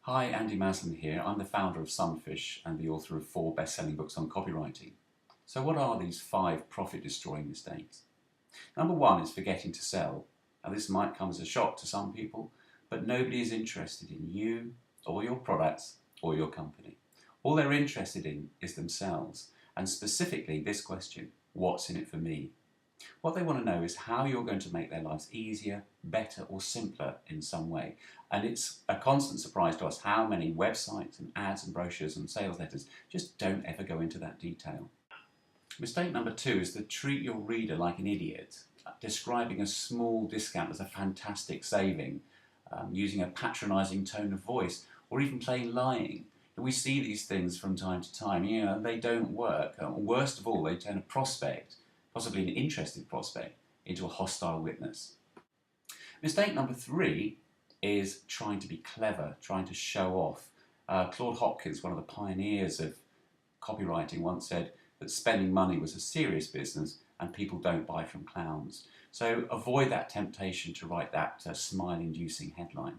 Hi, Andy Maslen here. I'm the founder of Sunfish and the author of 4 best-selling books on copywriting. So what are these 5 profit-destroying mistakes? Number 1 is forgetting to sell. Now this might come as a shock to some people, but nobody is interested in you or your products or your company. All they're interested in is themselves, and specifically this question: what's in it for me? What they want to know is how you're going to make their lives easier, better or simpler in some way. And it's a constant surprise to us how many websites and ads and brochures and sales letters just don't ever go into that detail. Mistake number 2 is to treat your reader like an idiot, describing a small discount as a fantastic saving, using a patronising tone of voice, or even plain lying. We see these things from time to time, and they don't work. Worst of all, they turn a prospect, possibly an interested prospect, into a hostile witness. Mistake number 3 is trying to be clever, trying to show off. Claude Hopkins, one of the pioneers of copywriting, once said that spending money was a serious business and people don't buy from clowns. So avoid that temptation to write that smile-inducing headline.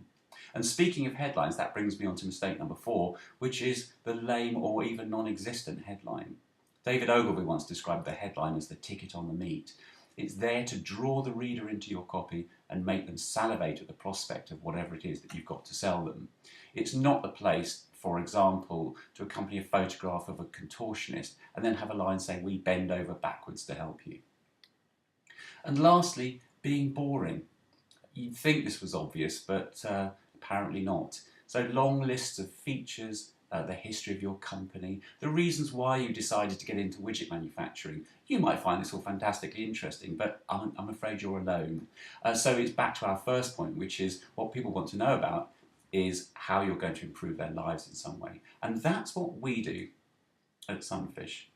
And speaking of headlines, that brings me on to mistake number 4, which is the lame or even non-existent headline. David Ogilvy once described the headline as the ticket on the meat. It's there to draw the reader into your copy and make them salivate at the prospect of whatever it is that you've got to sell them. It's not the place, for example, to accompany a photograph of a contortionist and then have a line saying, "We bend over backwards to help you." And lastly, being boring. You'd think this was obvious, but apparently not. So long lists of features, the history of your company, the reasons why you decided to get into widget manufacturing. You might find this all fantastically interesting, but I'm afraid you're alone. So it's back to our first point, which is what people want to know about is how you're going to improve their lives in some way. And that's what we do at Sunfish.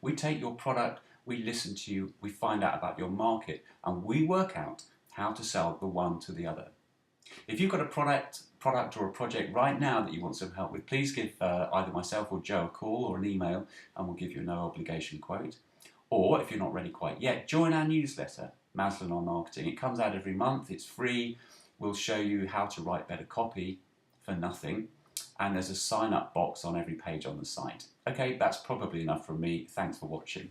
We take your product, we listen to you, we find out about your market, and we work out how to sell the one to the other. If you've got a product or a project right now that you want some help with, please give either myself or Joe a call or an email and we'll give you a no obligation quote. Or if you're not ready quite yet, join our newsletter, Maslen on Marketing. It comes out every month, it's free. We'll show you how to write better copy for nothing. And there's a sign up box on every page on the site. Okay, that's probably enough from me. Thanks for watching.